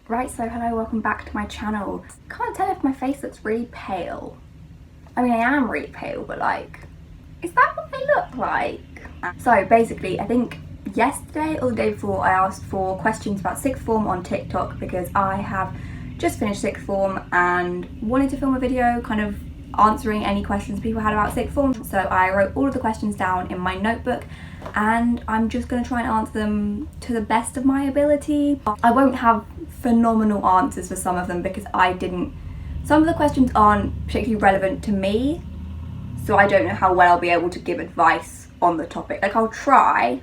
Right, so hello, welcome back to my channel. Can't tell if my face looks really pale. I mean, I am really pale, but like, is that what I look like? So basically, I think yesterday or the day before, I asked for questions about sixth form on TikTok because I have just finished sixth form and wanted to film a video kind of answering any questions people had about sixth form. So I wrote all of the questions down in my notebook and I'm just going to try and answer them to the best of my ability. I won't have phenomenal answers for some of them because some of the questions aren't particularly relevant to me, so I don't know how well I'll be able to give advice on the topic. Like, I'll try,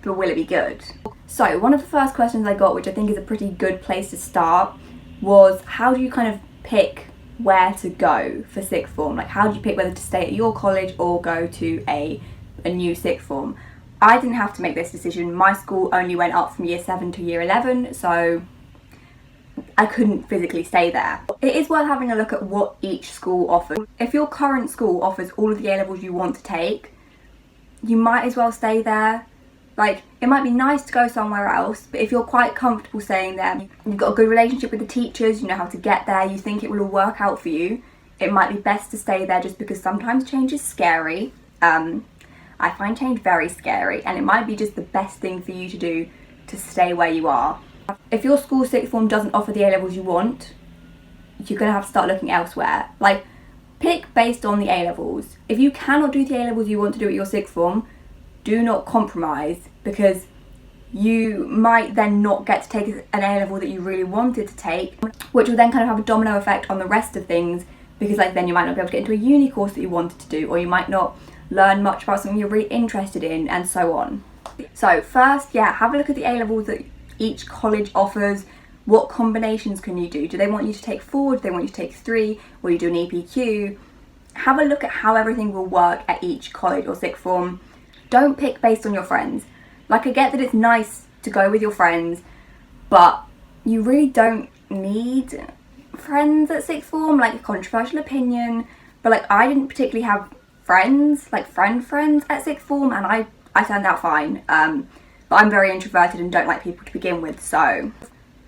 but will it be good? So one of the first questions I got, which I think is a pretty good place to start, was how do you kind of pick where to go for sixth form? Like, how do you pick whether to stay at your college or go to a new sixth form? I didn't have to make this decision. My school only went up from year 7 to year 11, so I couldn't physically stay there. It is worth having a look at what each school offers. If your current school offers all of the A-levels you want to take, you might as well stay there. Like, it might be nice to go somewhere else, but if you're quite comfortable staying there, you've got a good relationship with the teachers, you know how to get there, you think it will all work out for you, it might be best to stay there just because sometimes change is scary. I find change very scary, and it might be just the best thing for you to do to stay where you are. If your school sixth form doesn't offer the A-levels you want, you're going to have to start looking elsewhere. Like, pick based on the A-levels. If you cannot do the A-levels you want to do at your sixth form, do not compromise, because you might then not get to take an A-level that you really wanted to take, which will then kind of have a domino effect on the rest of things, because like then you might not be able to get into a uni course that you wanted to do, or you might not learn much about something you're really interested in, and so on. So first, have a look at the A-levels that each college offers. What combinations can you do? Do they want you to take 4? Do they want you to take 3? Will you do an EPQ? Have a look at how everything will work at each college or sixth form. Don't pick based on your friends. Like, I get that it's nice to go with your friends, but you really don't need friends at sixth form. Like, a controversial opinion, but like, I didn't particularly have friends, like friends at sixth form, and I turned out fine. But I'm very introverted and don't like people to begin with, so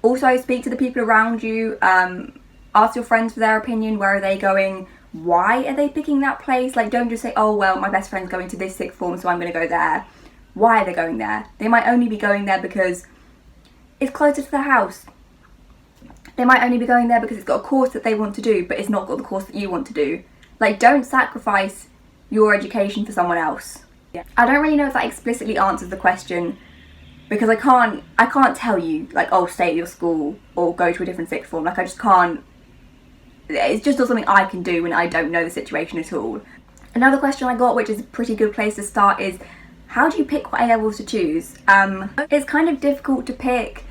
also speak to the people around you. Ask your friends for their opinion. Where are they going? Why are they picking that place? Like, don't just say, oh well, my best friend's going to this sixth form, so I'm going to go there. Why are they going there? They might only be going there because it's closer to their house. They might only be going there because it's got a course that they want to do, but it's not got the course that you want to do. Like, don't sacrifice your education for someone else. I don't really know if that explicitly answers the question, because I can't tell you, like, oh, stay at your school or go to a different sixth form. Like, I just can't. It's just not something I can do when I don't know the situation at all. Another question I got, which is a pretty good place to start, is how do you pick what A-levels to choose? It's kind of difficult to pick.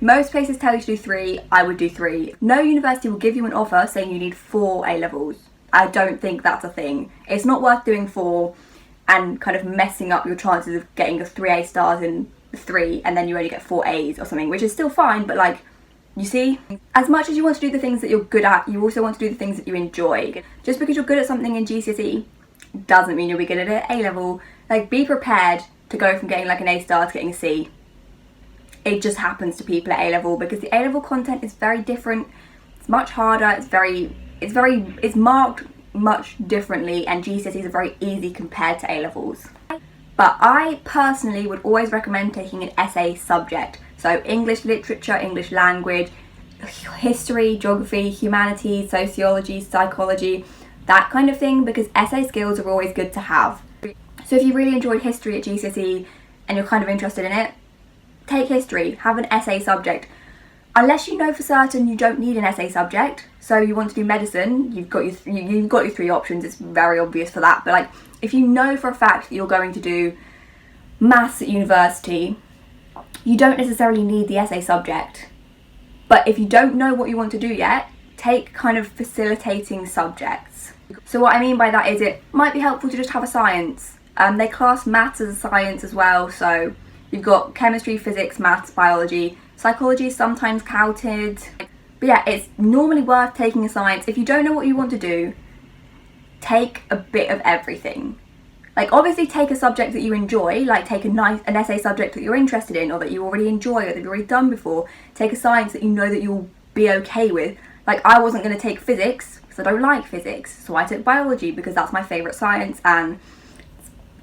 Most places tell you to do 3. I would do 3. No university will give you an offer saying you need 4 A-levels. I don't think that's a thing. It's not worth doing 4 and kind of messing up your chances of getting your 3 A stars in 3 and then you only get 4 A's or something, which is still fine, but like, you see, as much as you want to do the things that you're good at, you also want to do the things that you enjoy. Just because you're good at something in GCSE doesn't mean you'll be good at it at A-level. Like, be prepared to go from getting like an A star to getting a C. It just happens to people at A-level because the A-level content is very different. It's much harder. It's marked much differently, and GCSEs are very easy compared to A-levels. But I personally would always recommend taking an essay subject. So English literature, English language, history, geography, humanities, sociology, psychology, that kind of thing, because essay skills are always good to have. So if you really enjoyed history at GCSE and you're kind of interested in it, take history, have an essay subject. Unless you know for certain you don't need an essay subject, so you want to do medicine, you've got your 3 options, it's very obvious for that. But like, if you know for a fact that you're going to do maths at university, you don't necessarily need the essay subject. But if you don't know what you want to do yet, take kind of facilitating subjects. So what I mean by that is, it might be helpful to just have a science. They class maths as a science as well, so you've got chemistry, physics, maths, biology. Psychology is sometimes counted. But yeah, it's normally worth taking a science. If you don't know what you want to do, take a bit of everything. Like obviously take a subject that you enjoy, like take an essay subject that you're interested in or that you already enjoy or that you've already done before. Take a science that you know that you'll be okay with. Like I wasn't going to take physics because I don't like physics, so I took biology because that's my favourite science and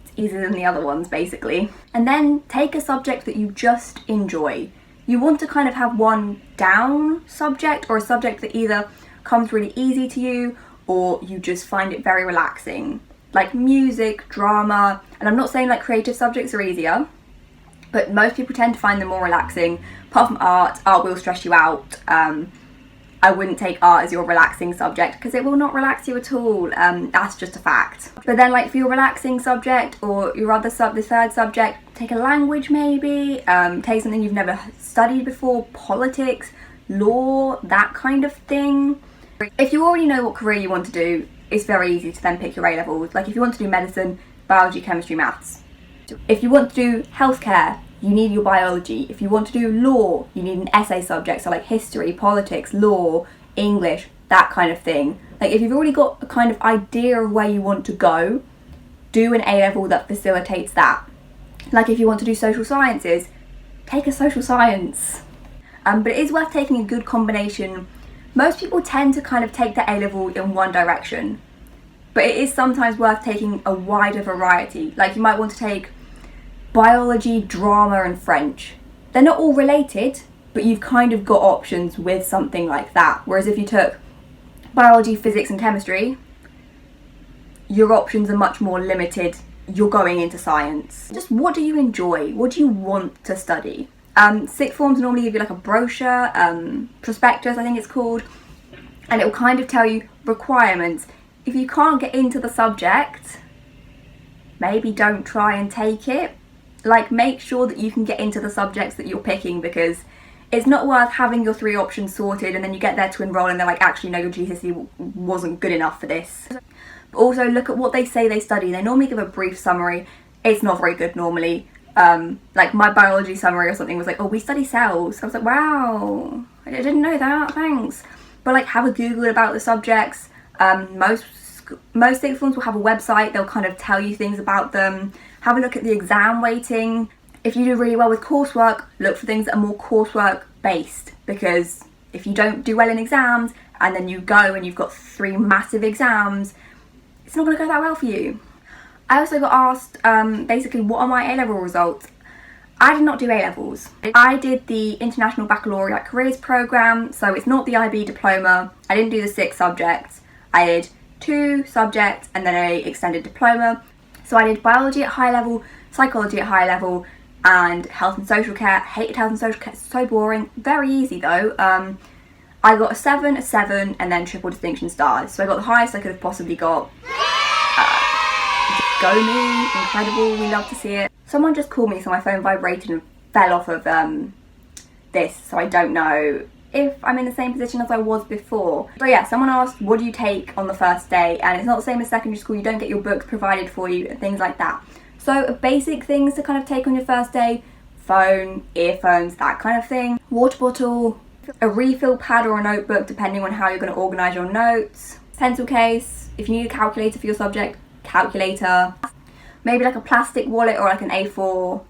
it's easier than the other ones basically. And then take a subject that you just enjoy. You want to kind of have one down subject or a subject that either comes really easy to you or you just find it very relaxing. Like music, drama, and I'm not saying like creative subjects are easier, but most people tend to find them more relaxing. Apart from art will stress you out. I wouldn't take art as your relaxing subject because it will not relax you at all. That's just a fact. But then like for your relaxing subject or your other the third subject, take a language maybe, take something you've never studied before, politics, law, that kind of thing. If you already know what career you want to do, it's very easy to then pick your A-levels. Like if you want to do medicine, biology, chemistry, maths. If you want to do healthcare, you need your biology. If you want to do law, you need an essay subject, so like history, politics, law, English, that kind of thing. Like if you've already got a kind of idea of where you want to go, do an A-level that facilitates that. Like if you want to do social sciences, take a social science. But it is worth taking a good combination. Most people tend to kind of take the A-level in one direction, but it is sometimes worth taking a wider variety. Like you might want to take biology, drama and French. They're not all related, but you've kind of got options with something like that. Whereas if you took biology, physics and chemistry, your options are much more limited. You're going into science. Just what do you enjoy? What do you want to study? Sixth forms normally give you like a brochure, prospectus I think it's called, and it will kind of tell you requirements. If you can't get into the subject, maybe don't try and take it. Like make sure that you can get into the subjects that you're picking, because it's not worth having your 3 options sorted and then you get there to enrol and they're like, actually no, your GCSE wasn't good enough for this. But also look at what they say they study. They normally give a brief summary. It's not very good normally. Like my biology summary or something was like, oh, we study cells. I was like, wow, I didn't know that, thanks. But like have a Google about the subjects. Most sixth forms will have a website. They'll kind of tell you things about them. Have a look at the exam weighting. If you do really well with coursework, look for things that are more coursework based, because if you don't do well in exams and then you go and you've got 3 massive exams, it's not going to go that well for you. I also got asked basically what are my A-level results. I did not do A-levels. I did the International Baccalaureate Careers Programme, so it's not the IB diploma. I didn't do the 6 subjects. I did 2 subjects and then an extended diploma. So I did biology at high level, psychology at high level, and health and social care. Hated health and social care, it's so boring. Very easy though. I got a 7, and then triple distinction stars. So I got the highest I could have possibly got. Go me, incredible, we love to see it. Someone just called me, so my phone vibrated and fell off of this, so I don't know if I'm in the same position as I was before. So yeah, someone asked, what do you take on the first day? And it's not the same as secondary school, you don't get your books provided for you and things like that. So basic things to kind of take on your first day: phone, earphones, that kind of thing, water bottle, a refill pad or a notebook depending on how you're going to organise your notes, pencil case, if you need a calculator for your subject, calculator, maybe like a plastic wallet or like an A4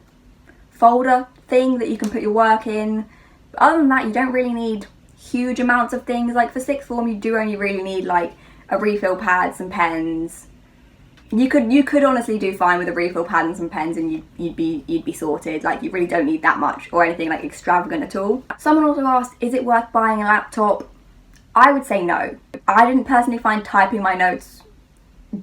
folder thing that you can put your work in. But other than that, you don't really need huge amounts of things. Like for sixth form, you do only really need like a refill pad, some pens. You could honestly do fine with a refill pad and some pens and you'd be sorted. Like you really don't need that much or anything like extravagant at all. Someone also asked, is it worth buying a laptop? I would say no. I didn't personally find typing my notes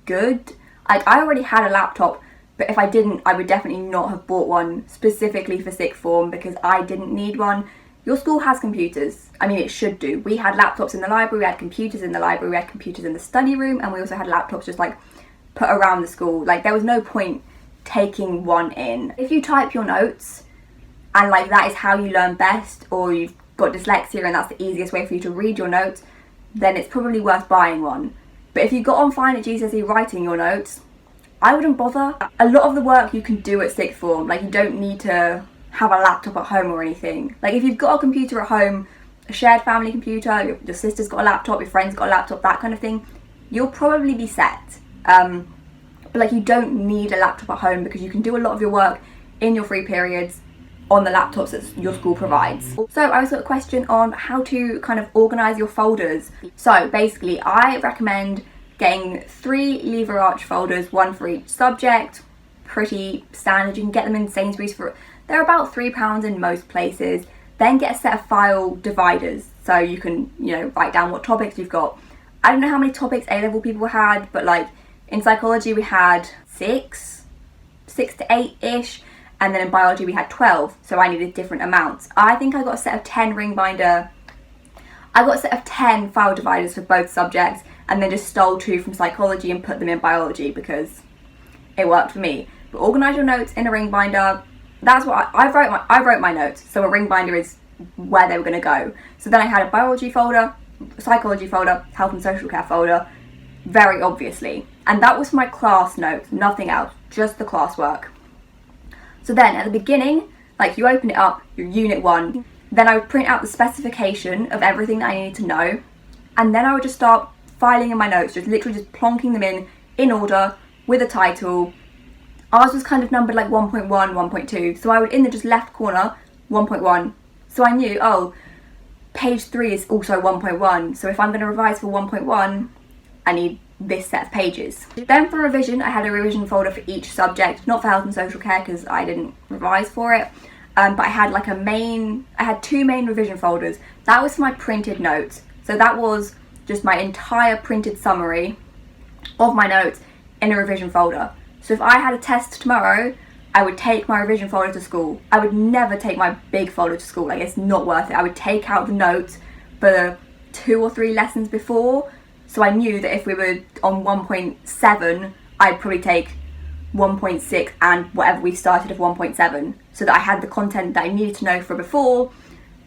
good. Like I already had a laptop, but if I didn't, I would definitely not have bought one specifically for sixth form because I didn't need one. Your school has computers. I mean, it should do. We had laptops in the library, we had computers in the library, we had computers in the study room, and we also had laptops just like put around the school. Like there was no point taking one in. If you type your notes and like that is how you learn best, or you've got dyslexia and that's the easiest way for you to read your notes, then it's probably worth buying one. But if you got on fine at GCSE writing your notes, I wouldn't bother. A lot of the work you can do at sixth form. Like you don't need to have a laptop at home or anything. Like if you've got a computer at home, a shared family computer, your sister's got a laptop, your friend's got a laptop, that kind of thing, you'll probably be set. but like you don't need a laptop at home because you can do a lot of your work in your free periods on the laptops that your school provides. So I also got a question on how to kind of organise your folders. So basically I recommend getting 3 lever arch folders, 1 for each subject. Pretty standard. You can get them in Sainsbury's for, they're about £3 in most places. Then get a set of file dividers so you can, you know, write down what topics you've got. I don't know how many topics A-level people had, but like in psychology we had 6 to 8-ish, and then in biology we had 12, so I needed different amounts. I think I got a set of 10 ring binder, I got a set of 10 file dividers for both subjects, and then just stole 2 from psychology and put them in biology because it worked for me. But organise your notes in a ring binder. That's what I wrote my notes, so a ring binder is where they were going to go. So then I had a biology folder, psychology folder, health and social care folder, very obviously. And that was my class notes, nothing else, just the classwork. So then at the beginning, like you open it up, your unit 1, then I would print out the specification of everything that I needed to know, and then I would just start filing in my notes, just literally just plonking them in order with a title. Ours was kind of numbered like 1.1, 1.2, so I would in the just left corner, 1.1. So I knew, oh, page 3 is also 1.1, so if I'm going to revise for 1.1, I need this set of pages. Then for revision, I had a revision folder for each subject, not for health and social care because I didn't revise for it, but I had like I had 2 main revision folders. That was for my printed notes, so that was just my entire printed summary of my notes in a revision folder. So if I had a test tomorrow, I would take my revision folder to school. I would never take my big folder to school, like it's not worth it. I would take out the notes for the 2 or 3 lessons before, so I knew that if we were on 1.7, I'd probably take 1.6 and whatever we started of 1.7, so that I had the content that I needed to know for before,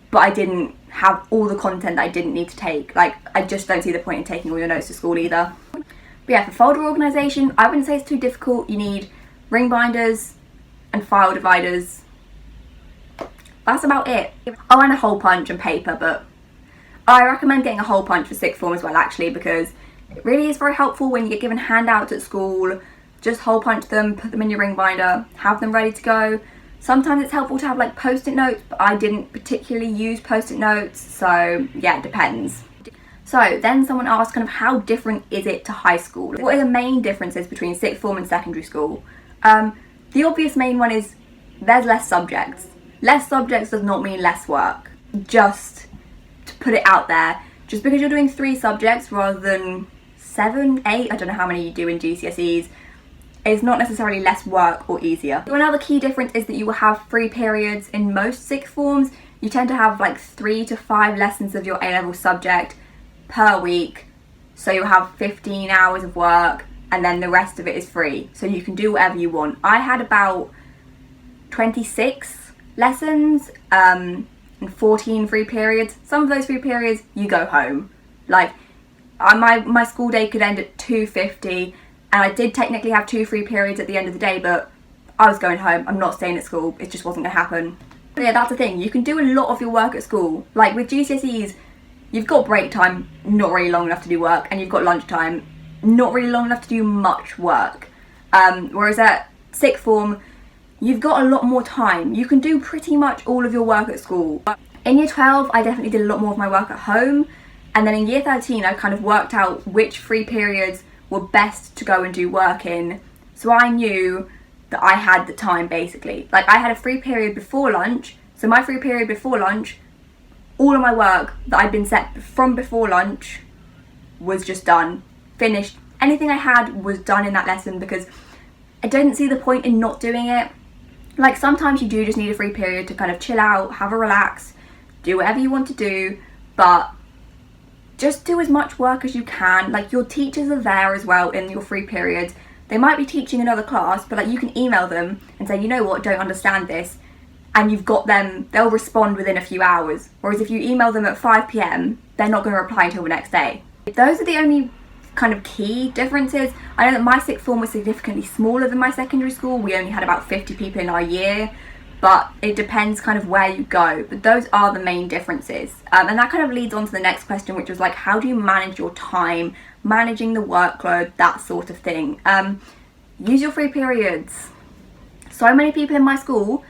but I didn't have all the content that I didn't need to take. Like, I just don't see the point in taking all your notes to school either. But yeah, for folder organisation, I wouldn't say it's too difficult. You need ring binders and file dividers. That's about it. Oh, and a hole punch and paper, but I recommend getting a hole punch for sixth form as well, actually, because it really is very helpful when you get given handouts at school. Just hole punch them, put them in your ring binder, have them ready to go. Sometimes it's helpful to have like post-it notes, but I didn't particularly use post-it notes, so yeah, it depends. So then someone asked kind of how different is it to high school? What are the main differences between sixth form and secondary school? The obvious main one is there's less subjects. Less subjects does not mean less work. Just to put it out there, just because you're doing 3 subjects rather than 7, 8, I don't know how many you do in GCSEs, is not necessarily less work or easier. So another key difference is that you will have 3 periods in most sixth forms. You tend to have like 3 to 5 lessons of your A-level subject per week, so you'll have 15 hours of work and then the rest of it is free, so you can do whatever you want. I had about 26 lessons and 14 free periods. Some of those free periods you go home. Like my school day could end at 2:50, and I did technically have 2 free periods at the end of the day, but I was going home. I'm not staying at school. It just wasn't going to happen. But yeah, that's the thing. You can do a lot of your work at school. Like with GCSEs, you've got break time, not really long enough to do work, and you've got lunch time, not really long enough to do much work. Whereas at sixth form, you've got a lot more time. You can do pretty much all of your work at school. In year 12, I definitely did a lot more of my work at home. And then in year 13, I kind of worked out which free periods were best to go and do work in. So I knew that I had the time, basically. Like, I had a free period before lunch. So my free period before lunch, all of my work that I'd been set from before lunch was just done, finished. Anything I had was done in that lesson because I didn't see the point in not doing it. Like, sometimes you do just need a free period to kind of chill out, have a relax, do whatever you want to do, but just do as much work as you can. Like, your teachers are there as well in your free periods. They might be teaching another class, but like, you can email them and say, you know what, don't understand this, and you've got them, they'll respond within a few hours. Whereas if you email them at 5 PM, they're not going to reply until the next day. Those are the only kind of key differences. I know that my sixth form was significantly smaller than my secondary school. We only had about 50 people in our year, but it depends kind of where you go. But those are the main differences. And that kind of leads on to the next question, which was like, how do you manage your time, managing the workload, that sort of thing. use your free periods. So many people in my school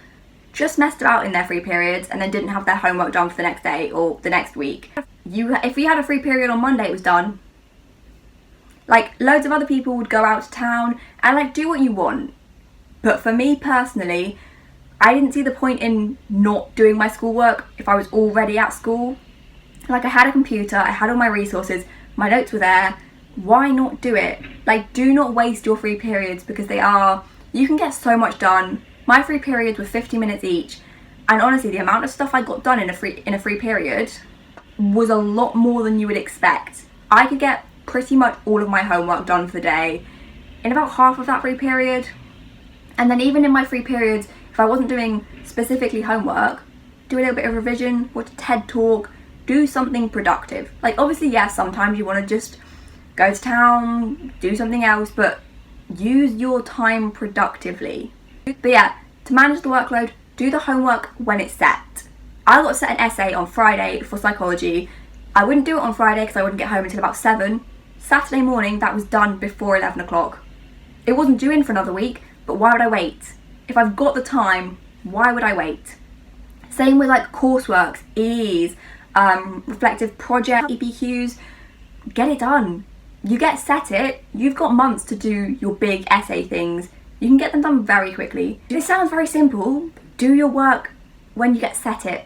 just messed about in their free periods and then didn't have their homework done for the next day or the next week. If we had a free period on Monday, it was done. Like, loads of other people would go out to town and like do what you want. But for me personally, I didn't see the point in not doing my schoolwork if I was already at school. Like, I had a computer, I had all my resources, my notes were there. Why not do it? Like, do not waste your free periods, because you can get so much done. My free periods were 50 minutes each, and honestly the amount of stuff I got done in a free period was a lot more than you would expect. I could get pretty much all of my homework done for the day in about half of that free period. And then even in my free periods, if I wasn't doing specifically homework, do a little bit of revision, watch a TED talk, do something productive. Like, obviously, yes, sometimes you want to just go to town, do something else, but use your time productively. But yeah, to manage the workload, do the homework when it's set. I got set an essay on Friday for psychology. I wouldn't do it on Friday because I wouldn't get home until about 7. Saturday morning, that was done before 11 o'clock. It wasn't due in for another week, but why would I wait? If I've got the time, why would I wait? Same with like coursework, EEs, reflective project, EPQs. Get it done. You get set it, you've got months to do your big essay things. You can get them done very quickly. This sounds very simple. Do your work when you get set it.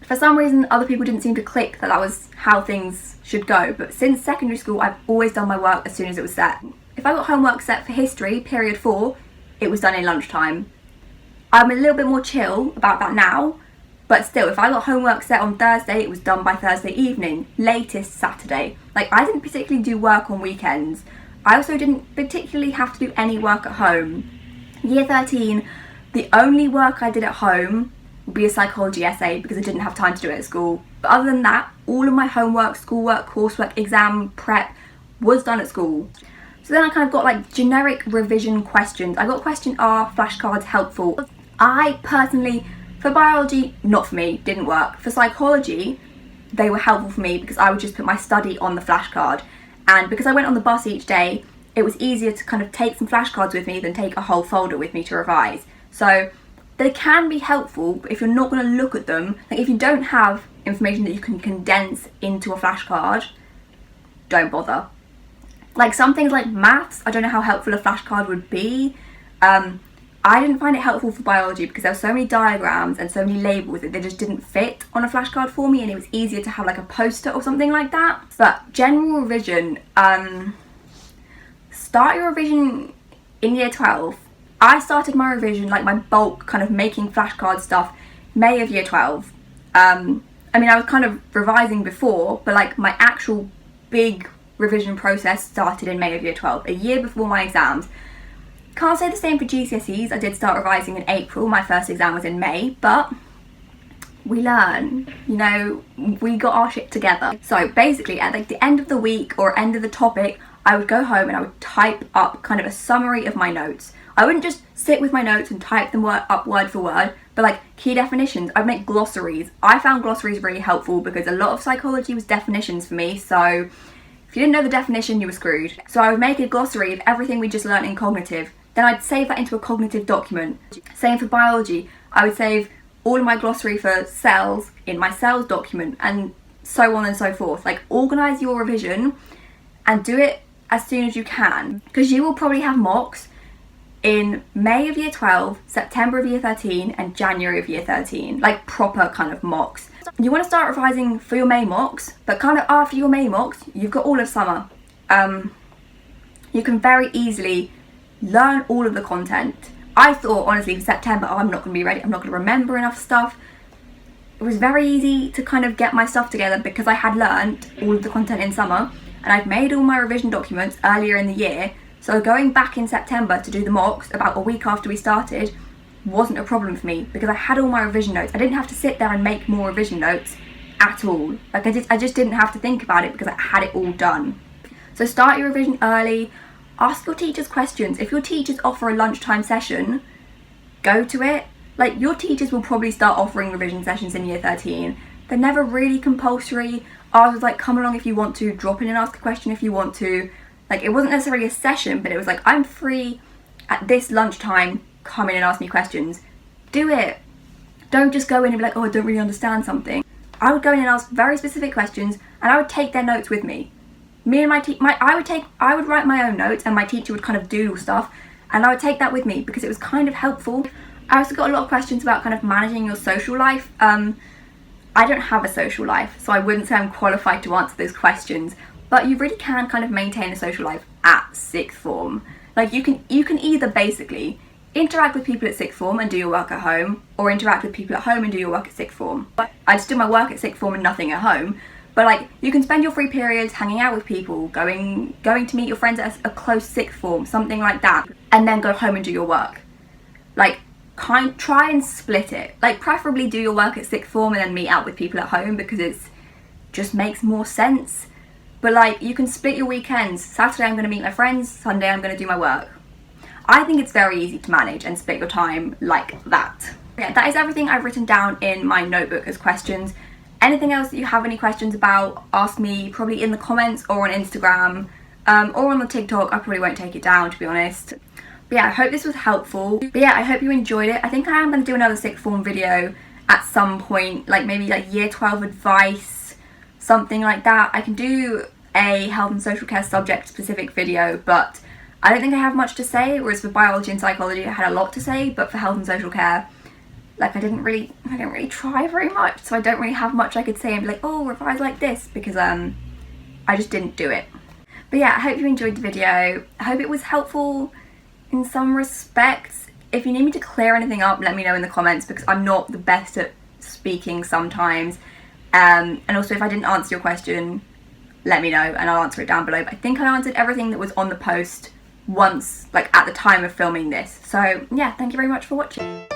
For some reason, other people didn't seem to click that was how things should go, but since secondary school, I've always done my work as soon as it was set. If I got homework set for history, period 4, it was done in lunchtime. I'm a little bit more chill about that now, but still, if I got homework set on Thursday, it was done by Thursday evening, latest Saturday. Like, I didn't particularly do work on weekends. I also didn't particularly have to do any work at home. Year 13, the only work I did at home would be a psychology essay because I didn't have time to do it at school. But other than that, all of my homework, schoolwork, coursework, exam prep was done at school. So then I kind of got like generic revision questions. I got question R, flashcards helpful. I personally, for biology, not for me, didn't work. For psychology, they were helpful for me because I would just put my study on the flashcard. And because I went on the bus each day, it was easier to kind of take some flashcards with me than take a whole folder with me to revise. So they can be helpful, but if you're not going to look at them, like if you don't have information that you can condense into a flashcard, don't bother. Like some things like maths, I don't know how helpful a flashcard would be. I didn't find it helpful for biology because there were so many diagrams and so many labels that they just didn't fit on a flashcard for me, and it was easier to have like a poster or something like that. But general revision, start your revision in year 12. I started my revision, like my bulk kind of making flashcard stuff, May of year 12. I mean, I was kind of revising before, but like my actual big revision process started in May of year 12, a year before my exams. Can't say the same for GCSEs. I did start revising in April. My first exam was in May, but we learn, you know, we got our shit together. So basically at like the end of the week or end of the topic, I would go home and I would type up kind of a summary of my notes. I wouldn't just sit with my notes and type them up word for word, but like key definitions. I'd make glossaries. I found glossaries really helpful because a lot of psychology was definitions for me, so if you didn't know the definition, you were screwed. So I would make a glossary of everything we just learnt in cognitive. Then I'd save that into a cognitive document. Same for biology. I would save all of my glossary for cells in my cells document, and so on and so forth. Like, organise your revision and do it as soon as you can, because you will probably have mocks in May of year 12, September of year 13 and January of year 13, like proper kind of mocks. You want to start revising for your May mocks, but kind of after your May mocks, you've got all of summer. You can very easily learn all of the content. I thought, honestly, for September, I'm not going to be ready, I'm not going to remember enough stuff. It was very easy to kind of get my stuff together because I had learned all of the content in summer, and I'd made all my revision documents earlier in the year, so going back in September to do the mocks about a week after we started wasn't a problem for me because I had all my revision notes. I didn't have to sit there and make more revision notes at all. Like I just didn't have to think about it because I had it all done. So start your revision early. Ask your teachers questions. If your teachers offer a lunchtime session, go to it. Like, your teachers will probably start offering revision sessions in year 13. They're never really compulsory. Ours was like, come along if you want to, drop in and ask a question if you want to. Like, it wasn't necessarily a session, but it was like, I'm free at this lunchtime, come in and ask me questions. Do it. Don't just go in and be like, oh, I don't really understand something. I would go in and ask very specific questions, and I would take their notes with me. Me and I would write my own notes, and my teacher would kind of doodle stuff, and I would take that with me because it was kind of helpful. I also got a lot of questions about kind of managing your social life. I don't have a social life, so I wouldn't say I'm qualified to answer those questions, but you really can kind of maintain a social life at sixth form. Like, you can either basically interact with people at sixth form and do your work at home, or interact with people at home and do your work at sixth form. I just do my work at sixth form and nothing at home, but like, you can spend your free periods hanging out with people, going to meet your friends at a close sixth form, something like that, and then go home and do your work. Like, try and split it. Like, preferably do your work at sixth form and then meet out with people at home, because it's just makes more sense. But like, you can split your weekends. Saturday I'm going to meet my friends, Sunday I'm going to do my work. I think it's very easy to manage and split your time like that. Yeah, that is everything I've written down in my notebook as questions. Anything else that you have any questions about, ask me probably in the comments or on Instagram, or on the TikTok. I probably won't take it down, to be honest. But yeah, I hope this was helpful. But yeah, I hope you enjoyed it. I think I am going to do another sixth form video at some point, like maybe like year 12 advice, something like that. I can do a health and social care subject specific video, but I don't think I have much to say, whereas for biology and psychology I had a lot to say, but for health and social care, like, I didn't really try very much, so I don't really have much I could say and be like, oh, revise like this, because I just didn't do it. But yeah, I hope you enjoyed the video. I hope it was helpful in some respects. If you need me to clear anything up, let me know in the comments, because I'm not the best at speaking sometimes. And also, if I didn't answer your question, let me know and I'll answer it down below. But I think I answered everything that was on the post once, like at the time of filming this. So yeah, thank you very much for watching.